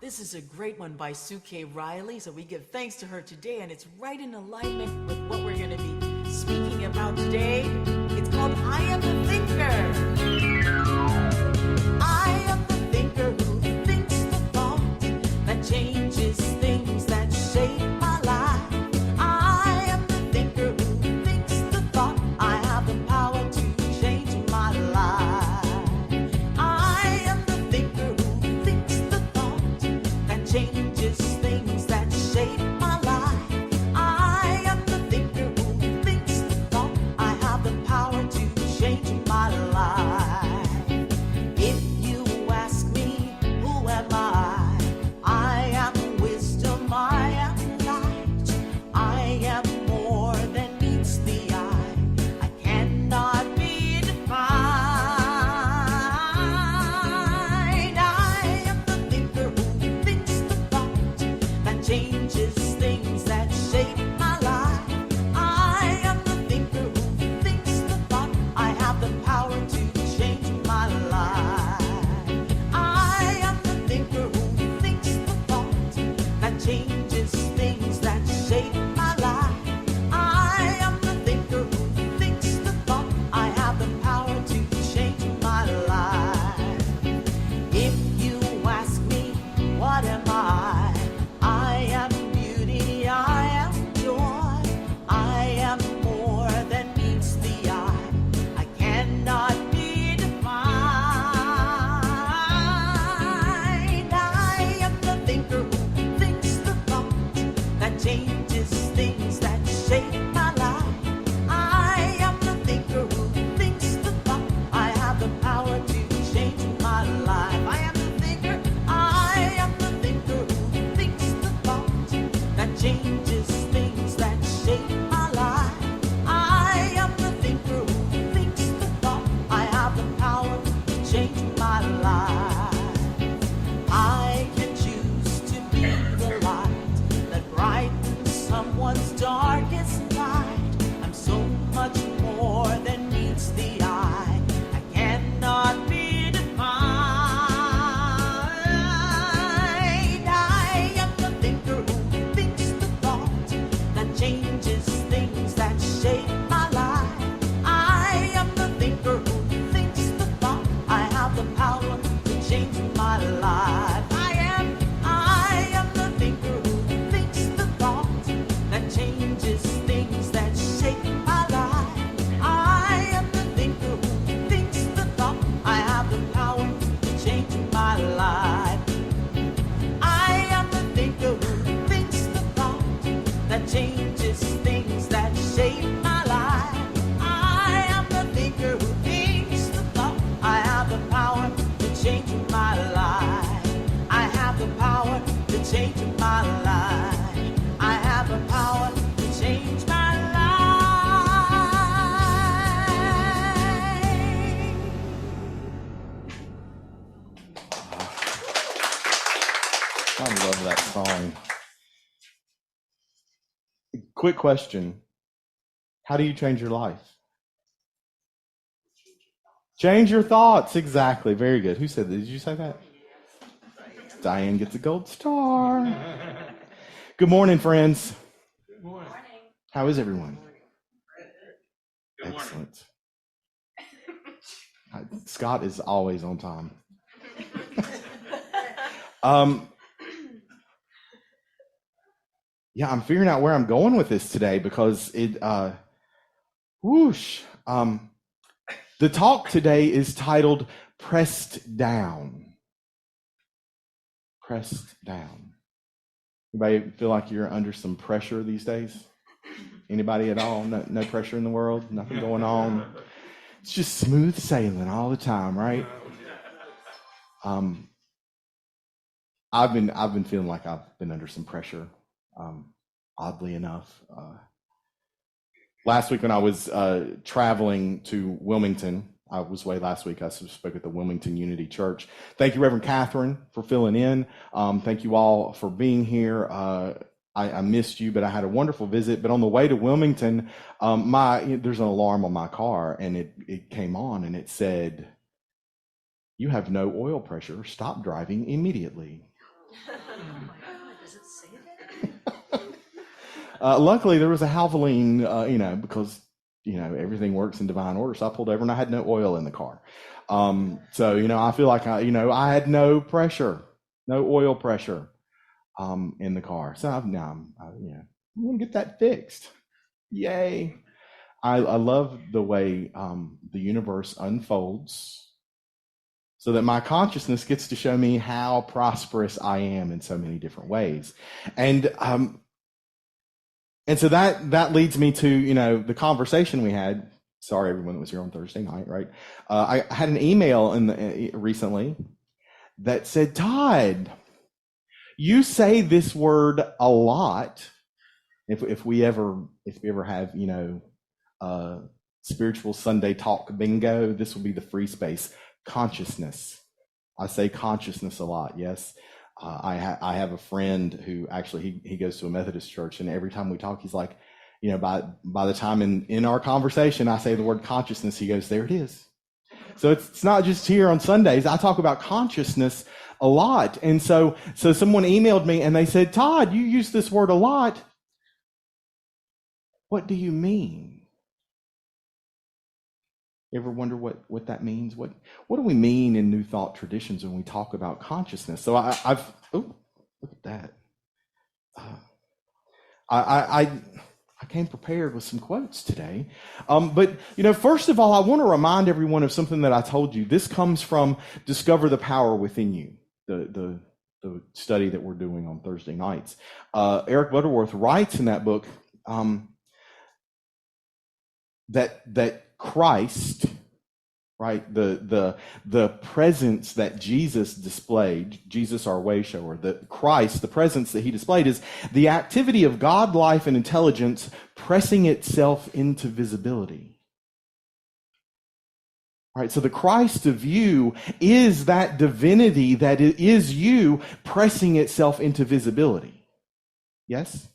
This is a great one by Sue K. Riley, so we give thanks to her today, and it's right in alignment with what we're going to be speaking about today. It's called I Am the Thinker. I am the thinker who thinks the thought that changes things that shape my life. I am the thinker who thinks the thought I have the power to change my life. I am the thinker who thinks the thought that changes things that shape my life. I am the thinker who thinks the thought I have the power to change my life. If you ask me, who am I? I am wisdom, I am light. I am more than meets the eye. I cannot be defined. I am the thinker who thinks the thought that changes things that shape my life. I am the thinker who thinks the thought I have the power to change my life. I am the thinker who thinks the thought that changes things that shape my life. I am the thinker who thinks the thought I have the power to change my life. If you ask me, what am I? I am beauty, I am joy. I am more than meets the eye. I cannot be defined. I am the thinker who thinks the thought that changes things that shape my life. I am the thinker who thinks the thought I have the power to change my life. I am the thinker, I am the thinker who thinks the thought that changes things that shape my life. I am the thinker who thinks the thought I have the power to change my life. I can choose to be the light that brightens someone's darkest night. I'm so much more than meets the eye. I cannot be defined. I am the thinker who thinks the thought that changes things that shape my life. I am the thinker who thinks the thought I have the power to change my life. I am the thinker who thinks the thought that changes things that shape my life. I am the thinker who thinks the thought I have the power to change my life. I am the thinker who thinks the thought that changes things that shape my life. I am the thinker who thinks the thought I have the power to change my life. I have the power to change my life. I have the power to change my life. I love that song. Quick question. How do you change your life? Change your thoughts. Exactly. Very good. Who said that? Did you say that? Diane gets a gold star. Good morning, friends. Good morning. How is everyone? Good morning. Excellent. Scott is always on time. Yeah, I'm figuring out where I'm going with this today because whoosh. The talk today is titled Pressed Down. Pressed down. Anybody feel like you're under some pressure these days? Anybody at all? No pressure in the world? Nothing going on? It's just smooth sailing all the time, right? I've been feeling like I've been under some pressure, oddly enough. Last week when I was traveling to Wilmington, I was away last week. I spoke at the Wilmington Unity Church. Thank you, Reverend Catherine, for filling in. Thank you all for being here. I missed you, but I had a wonderful visit. But on the way to Wilmington, there's an alarm on my car, and it came on, and it said, "You have no oil pressure. Stop driving immediately." Does it say that? Luckily, there was a Havoline, because, everything works in divine order. So I pulled over and I had no oil in the car. I feel like I had no pressure, no oil pressure, in the car. So I'm going to get that fixed. Yay. I love the way, the universe unfolds so that my consciousness gets to show me how prosperous I am in so many different ways. And so that leads me to, the conversation we had. Sorry, everyone that was here on Thursday night, right? I had an email recently that said, Todd, you say this word a lot. If we ever have, spiritual Sunday talk bingo, this will be the free space. Consciousness. I say consciousness a lot. Yes. I have a friend who actually he goes to a Methodist church, and every time we talk, he's like, by the time in our conversation I say the word consciousness, he goes, there it is. So it's not just here on Sundays. I talk about consciousness a lot. And so someone emailed me and they said, Todd, you use this word a lot. What do you mean? You ever wonder what that means? What do we mean in New Thought traditions when we talk about consciousness? So I've look at that. I came prepared with some quotes today. But first of all, I want to remind everyone of something that I told you. This comes from Discover the Power Within You, the study that we're doing on Thursday nights. Eric Butterworth writes in that book that Christ, right, the presence that Jesus displayed, Jesus our way shower, the Christ, the presence that he displayed is the activity of God, life, and intelligence pressing itself into visibility. Right, so the Christ of you is that divinity that is you pressing itself into visibility. Yes?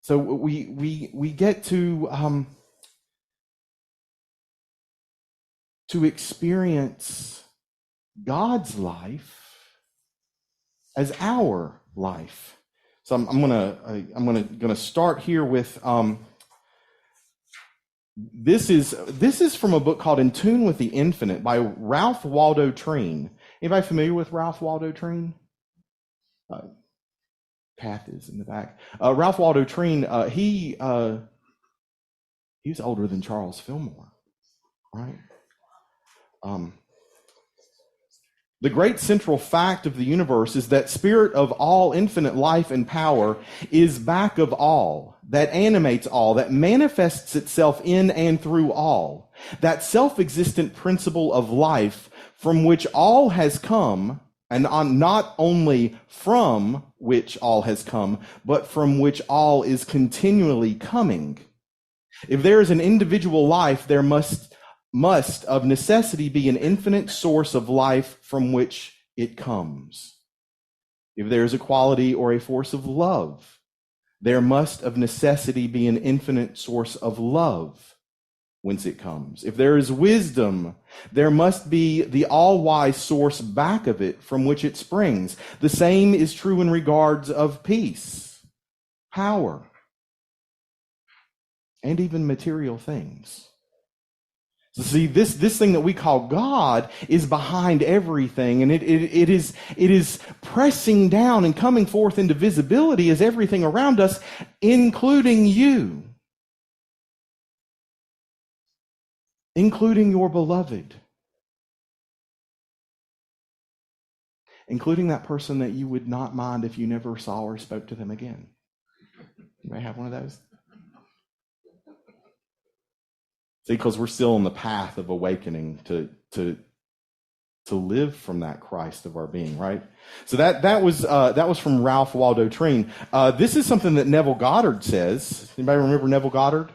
So we get to experience God's life as our life. So I'm gonna start here with this is from a book called In Tune with the Infinite by Ralph Waldo Treen. Anybody familiar with Ralph Waldo Treen? Kath is in the back. Ralph Waldo Treen, he was older than Charles Fillmore, right? The great central fact of the universe is that spirit of all infinite life and power is back of all, that animates all, that manifests itself in and through all. That self-existent principle of life from which all has come, and not only from which all has come, but from which all is continually coming. If there is an individual life, there must of necessity be an infinite source of life from which it comes. If there is a quality or a force of love, there must of necessity be an infinite source of love whence it comes. If there is wisdom, there must be the all-wise source back of it from which it springs. The same is true in regards of peace, power, and even material things. So see, this thing that we call God is behind everything, and it is pressing down and coming forth into visibility as everything around us, including you. Including your beloved, including that person that you would not mind if you never saw or spoke to them again. You may have one of those. See, because we're still on the path of awakening to live from that Christ of our being, right? So that was from Ralph Waldo Treen. This is something that Neville Goddard says. Anybody remember Neville Goddard?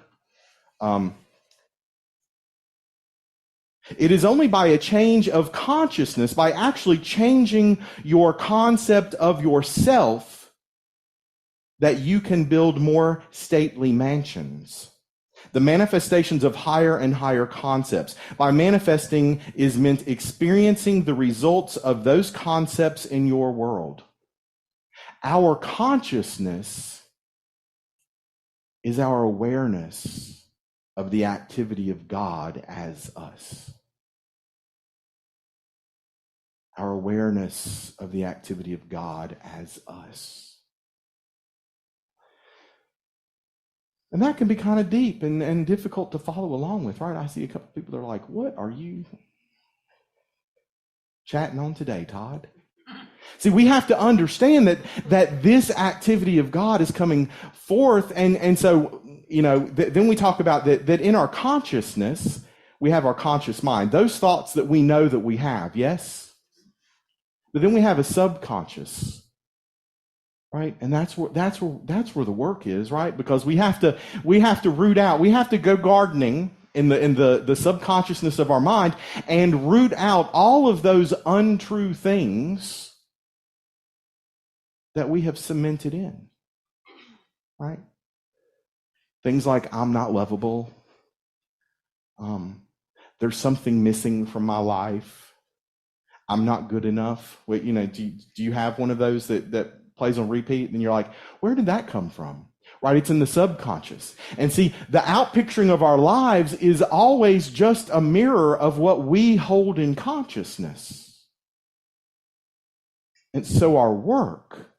It is only by a change of consciousness, by actually changing your concept of yourself, that you can build more stately mansions. The manifestations of higher and higher concepts. By manifesting is meant experiencing the results of those concepts in your world. Our consciousness is our awareness of the activity of God as us. Our awareness of the activity of God as us. And that can be kind of deep and difficult to follow along with, right? I see a couple people that are like, what are you chatting on today, Todd? See, we have to understand that this activity of God is coming forth. And so, then we talk about that in our consciousness, we have our conscious mind. Those thoughts that we know that we have, yes? But then we have a subconscious. Right? And that's where the work is, right? Because we have to root out, we have to go gardening in the subconsciousness of our mind and root out all of those untrue things that we have cemented in. Right? Things like I'm not lovable. There's something missing from my life. I'm not good enough. Wait, do you have one of those that plays on repeat, and you're like, where did that come from? Right? It's in the subconscious. And see, the outpicturing of our lives is always just a mirror of what we hold in consciousness. And so our work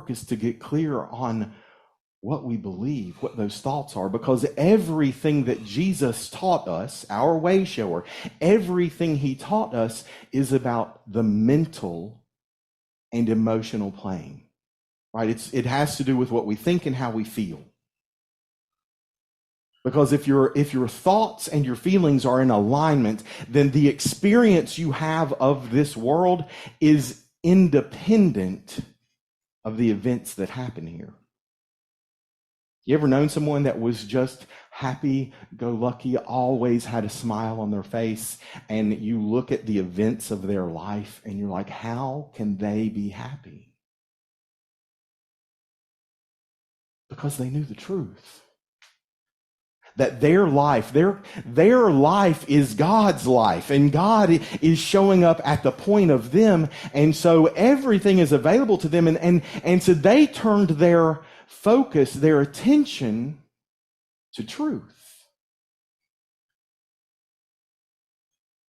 is to get clear on what we believe, what those thoughts are, because everything that Jesus taught us, our way shower, everything he taught us is about the mental and emotional plane, right? It has to do with what we think and how we feel. Because if your thoughts and your feelings are in alignment, then the experience you have of this world is independent of the events that happen here. You ever known someone that was just happy-go-lucky, always had a smile on their face, and you look at the events of their life and you're like, how can they be happy? Because they knew the truth. That their life is God's life, and God is showing up at the point of them, and so everything is available to them, and so they turned their focus, their attention to truth.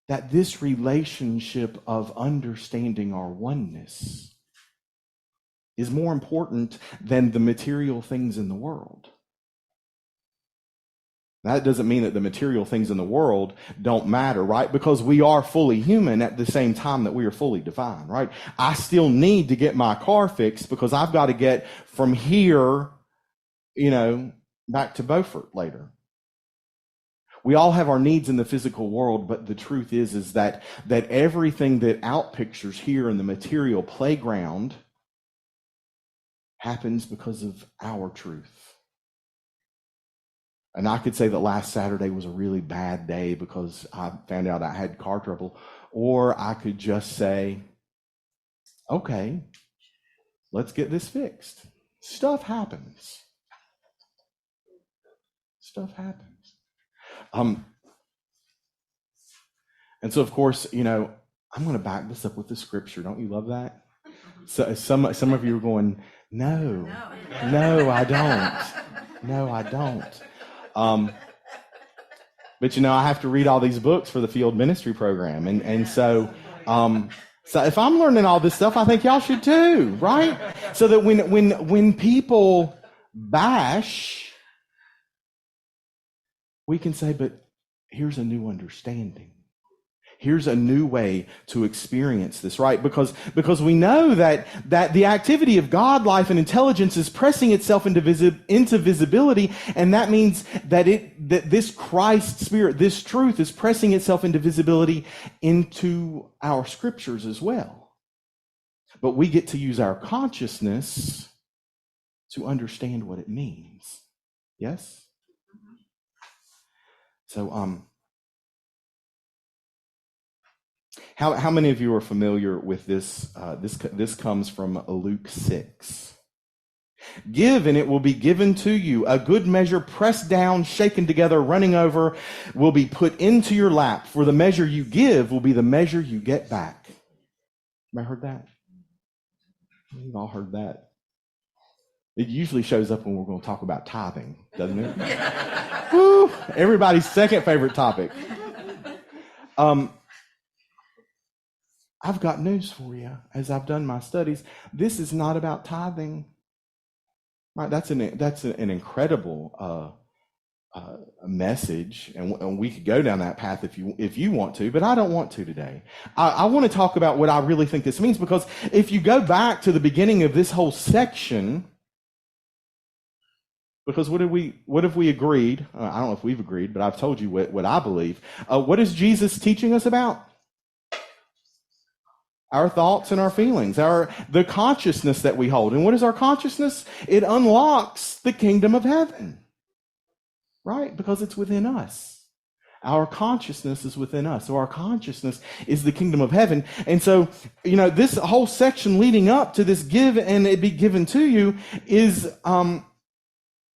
That this relationship of understanding our oneness is more important than the material things in the world. That doesn't mean that the material things in the world don't matter, right? Because we are fully human at the same time that we are fully divine, right? I still need to get my car fixed because I've got to get from here, back to Beaufort later. We all have our needs in the physical world, but the truth is that everything that outpictures here in the material playground happens because of our truth. And I could say that last Saturday was a really bad day because I found out I had car trouble. Or I could just say, okay, let's get this fixed. Stuff happens. Stuff happens. And so, of course, I'm going to back this up with the scripture. Don't you love that? So some of you are going, no, I don't. No, I don't. But I have to read all these books for the field ministry program. And so if I'm learning all this stuff, I think y'all should too, right? So that when people bash, we can say, but here's a new understanding. Here's a new way to experience this, right? Because we know that the activity of God, life, and intelligence is pressing itself into visibility, and that means that this Christ Spirit, this truth, is pressing itself into visibility into our scriptures as well. But we get to use our consciousness to understand what it means. Yes? So, How many of you are familiar with this? This comes from Luke 6. Give, and it will be given to you. A good measure, pressed down, shaken together, running over, will be put into your lap. For the measure you give will be the measure you get back. Have I heard that? You've all heard that. It usually shows up when we're going to talk about tithing, doesn't it? Woo, everybody's second favorite topic. I've got news for you. As I've done my studies, this is not about tithing. Right? That's an incredible message, and we could go down that path if you want to, but I don't want to today. I want to talk about what I really think this means, because if you go back to the beginning of this whole section, because what have we agreed? I don't know if we've agreed, but I've told you what I believe. What is Jesus teaching us about? Our thoughts and our feelings, the consciousness that we hold. And what is our consciousness? It unlocks the kingdom of heaven, right? Because it's within us. Our consciousness is within us. So our consciousness is the kingdom of heaven. And so, this whole section leading up to this give and it be given to you is,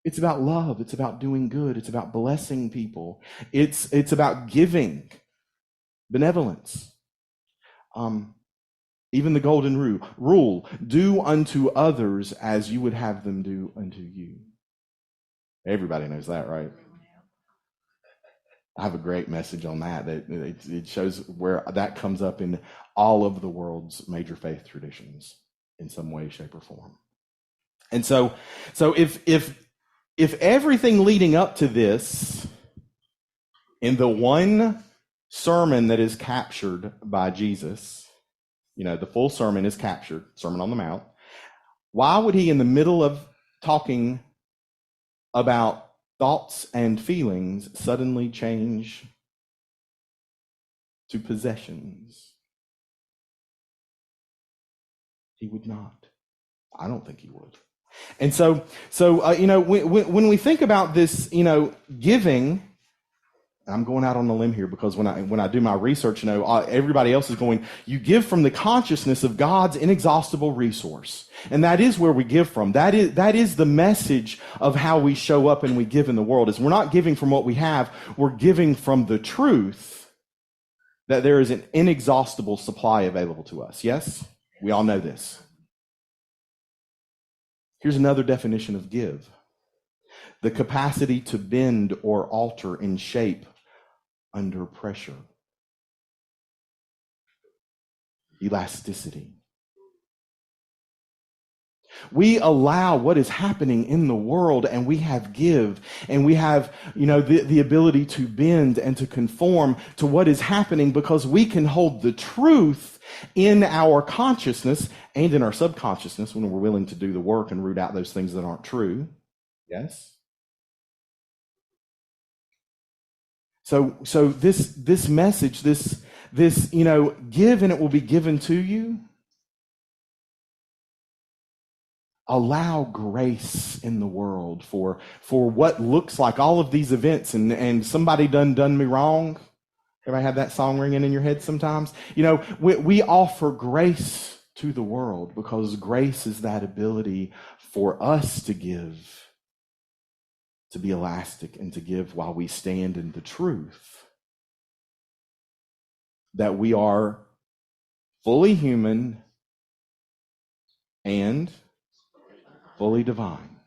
it's about love. It's about doing good. It's about blessing people. It's about giving, benevolence. Even the golden rule, do unto others as you would have them do unto you. Everybody knows that, right? I have a great message on that. It shows where that comes up in all of the world's major faith traditions in some way, shape, or form. And so if everything leading up to this, in the one sermon that is captured by Jesus, the full sermon is captured, Sermon on the Mount. Why would he, in the middle of talking about thoughts and feelings, suddenly change to possessions? He would not. I don't think he would. And so when we think about this, giving, I'm going out on a limb here because when I do my research, everybody else is going, you give from the consciousness of God's inexhaustible resource. And that is where we give from. That is the message of how we show up and we give in the world, is we're not giving from what we have, we're giving from the truth that there is an inexhaustible supply available to us. Yes? We all know this. Here's another definition of give. The capacity to bend or alter in shape under pressure. Elasticity. We allow what is happening in the world, and we have give, and we have, the ability to bend and to conform to what is happening, because we can hold the truth in our consciousness and in our subconsciousness when we're willing to do the work and root out those things that aren't true. Yes? So this message, this give and it will be given to you. Allow grace in the world for what looks like all of these events, and somebody done me wrong. Everybody have that song ringing in your head sometimes? We offer grace to the world because grace is that ability for us to give, to be elastic, and to give while we stand in the truth that we are fully human and fully divine.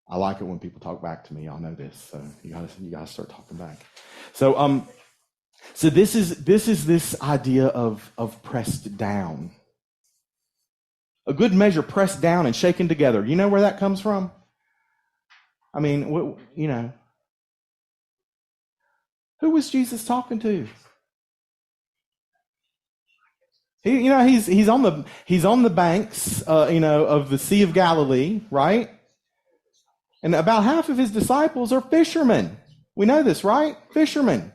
I like it when people talk back to me. Y'all know this, so you gotta start talking back. So this is this idea of pressed down. A good measure pressed down and shaken together. You know where that comes from? I mean, who was Jesus talking to? He's on the banks, of the Sea of Galilee, right? And about half of his disciples are fishermen. We know this, right? Fishermen.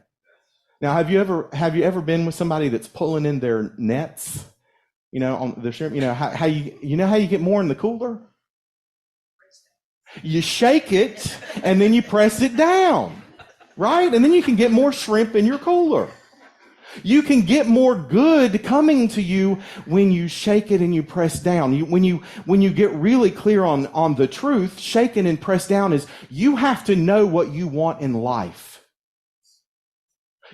Now, have you ever been with somebody that's pulling in their nets? On the shrimp. How you get more in the cooler? You shake it and then you press it down, right? And then you can get more shrimp in your cooler. You can get more good coming to you when you shake it and you press down. When you get really clear on the truth, shaken and pressed down is you have to know what you want in life.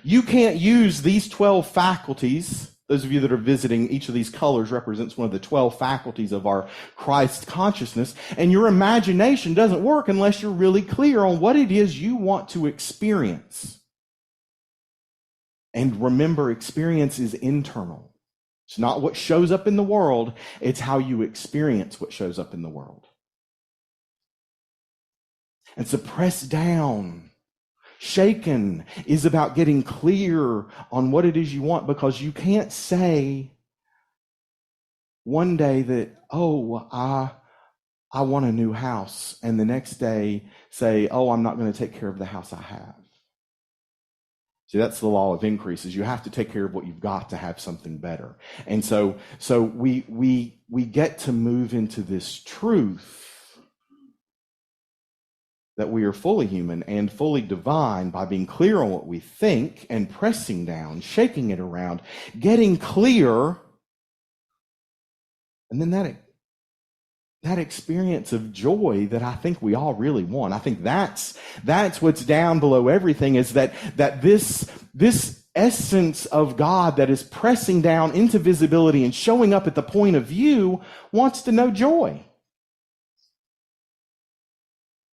You can't use these 12 faculties. Those of you that are visiting, each of these colors represents one of the 12 faculties of our Christ consciousness. And your imagination doesn't work unless you're really clear on what it is you want to experience. And remember, experience is internal. It's not what shows up in the world. It's how you experience what shows up in the world. And so press down. Shaken is about getting clear on what it is you want, because you can't say one day that, oh, I want a new house, and the next day say, oh, I'm not going to take care of the house I have. See, that's the law of increases. You have to take care of what you've got to have something better. And so we get to move into this truth that we are fully human and fully divine by being clear on what we think and pressing down, shaking it around, getting clear. And then that experience of joy that I think we all really want. I think that's what's down below everything, is that this essence of God that is pressing down into visibility and showing up at the point of view wants to know joy.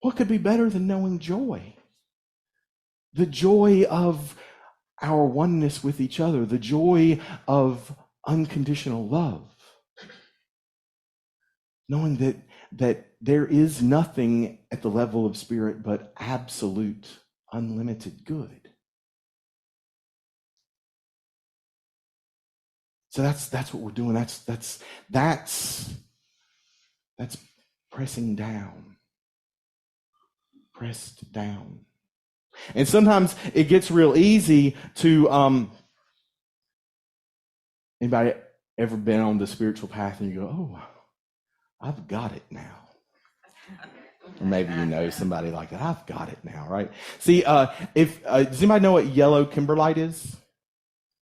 What could be better than knowing joy? The joy of our oneness with each other, the joy of unconditional love. Knowing that there is nothing at the level of spirit but absolute, unlimited good. So that's what we're doing. That's pressing down. Pressed down. And sometimes it gets real easy to anybody ever been on the spiritual path and you go, oh, I've got it now. Or maybe you know somebody like that. I've got it now, right? See, does anybody know what yellow kimberlite is?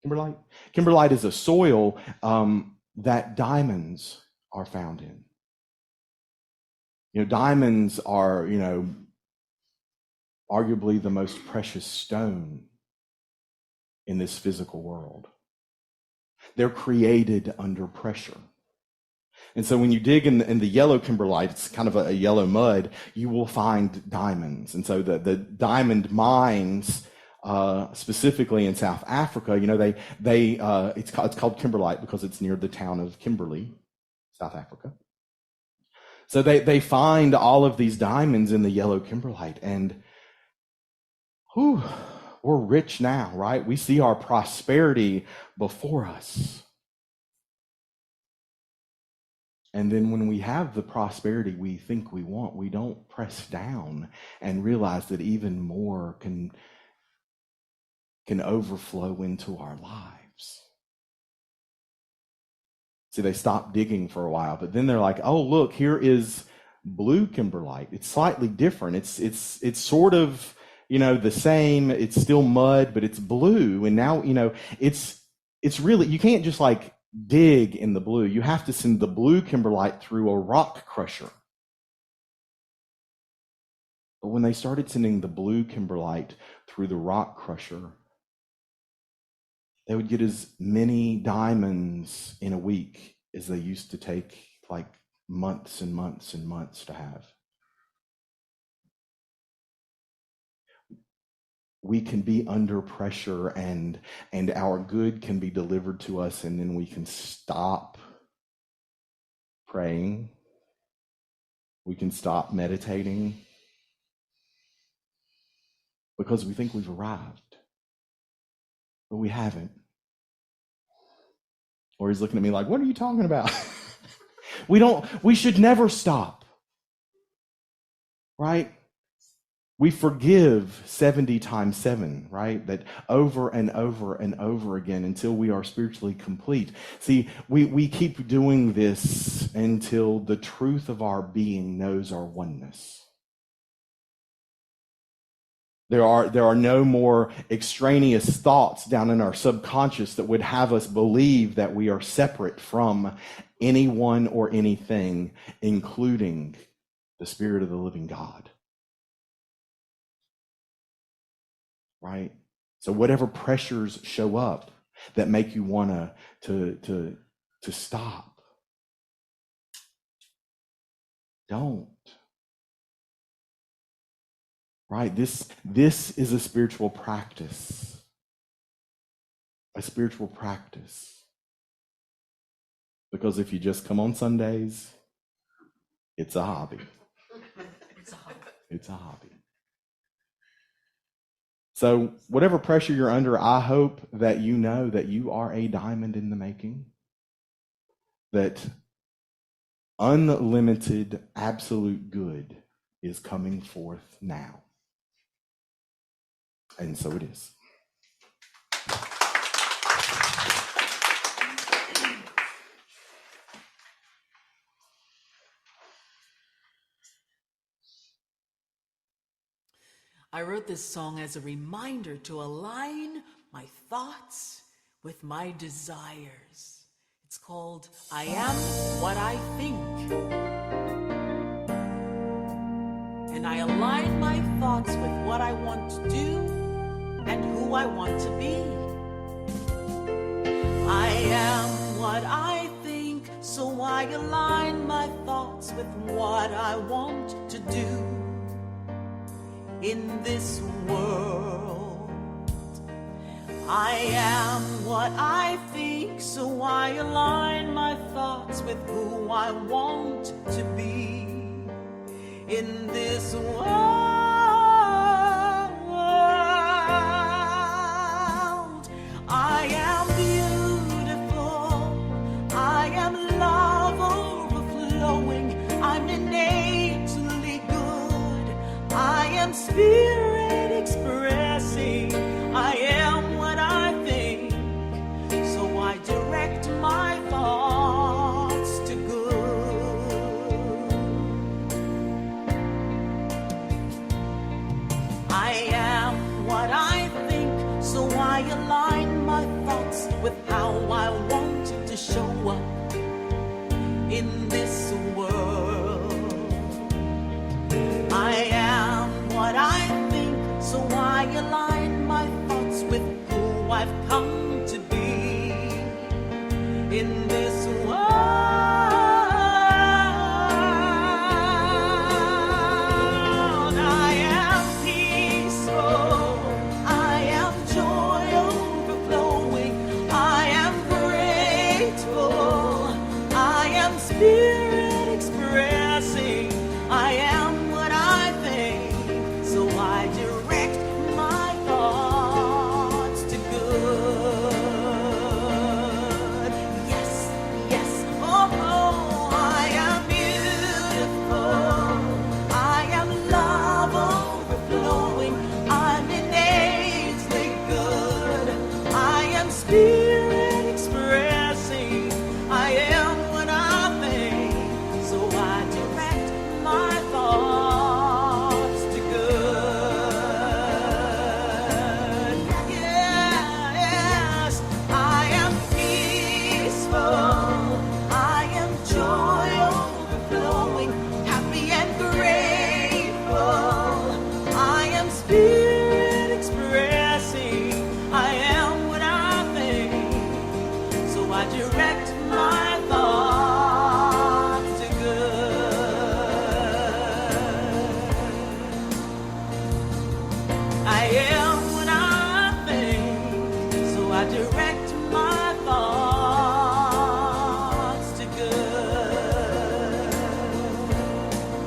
Kimberlite? Kimberlite is a soil that diamonds are found in. Diamonds are, arguably the most precious stone in this physical world. They're created under pressure. And so when you dig in the yellow kimberlite, it's kind of a yellow mud, you will find diamonds. And so the diamond mines, specifically in South Africa, it's called kimberlite because it's near the town of Kimberley, South Africa. So they find all of these diamonds in the yellow kimberlite, and we're rich now, right? We see our prosperity before us. And then when we have the prosperity we think we want, we don't press down and realize that even more can overflow into our lives. See, they stop digging for a while, but then they're like, oh, look, here is blue kimberlite. It's slightly different. It's sort of, the same. It's still mud, but it's blue. And now, it's really, you can't just dig in the blue. You have to send the blue kimberlite through a rock crusher. But when they started sending the blue kimberlite through the rock crusher, they would get as many diamonds in a week as they used to take months and months and months to have. We can be under pressure and our good can be delivered to us, and then we can stop praying. We can stop meditating because we think we've arrived, but we haven't. Or he's looking at me like, what are you talking about? We should never stop, right? We forgive 70 times 7, right? That over and over and over again until we are spiritually complete. See, we keep doing this until the truth of our being knows our oneness. There are no more extraneous thoughts down in our subconscious that would have us believe that we are separate from anyone or anything, including the Spirit of the living God. Right? So whatever pressures show up that make you want to stop, don't. Right? This is a spiritual practice. A spiritual practice. Because if you just come on Sundays, it's a hobby. It's a hobby. So whatever pressure you're under, I hope that you know that you are a diamond in the making. That unlimited, absolute good is coming forth now. And so it is. I wrote this song as a reminder to align my thoughts with my desires. It's called I Am What I Think. And I align my thoughts with what I want to do and who I want to be. I am what I think, so I align my thoughts with what I want to do in this world. I am what I think, so I align my thoughts with who I want to be in this world. I am beautiful. I am love overflowing. I'm innately good. I am spirit expressing. I am what I think, so I direct my thoughts to good. I am what I think, so I align my thoughts with how I want to show up in this world. I am what I think, so I align my thoughts with who I've come to be in this world. I am peaceful. I am joy overflowing. I am grateful. I am spirit expressing. I am what I think, so I direct my thoughts to good. Yes, yes, oh, oh, I am beautiful. I am love overflowing. I'm innately good. I am spirit expressing. I am what I think, so I direct my thoughts to good. Yes, I am peaceful. I am joy overflowing, happy and grateful. I am spirit expressing. I am what I think, so I direct my thoughts to good. I am what I think, so I direct my thoughts to good.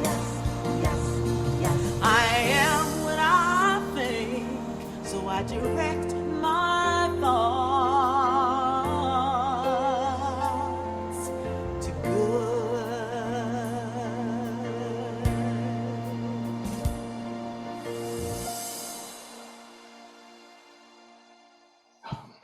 Yes, yes, yes. I am what I think, so I direct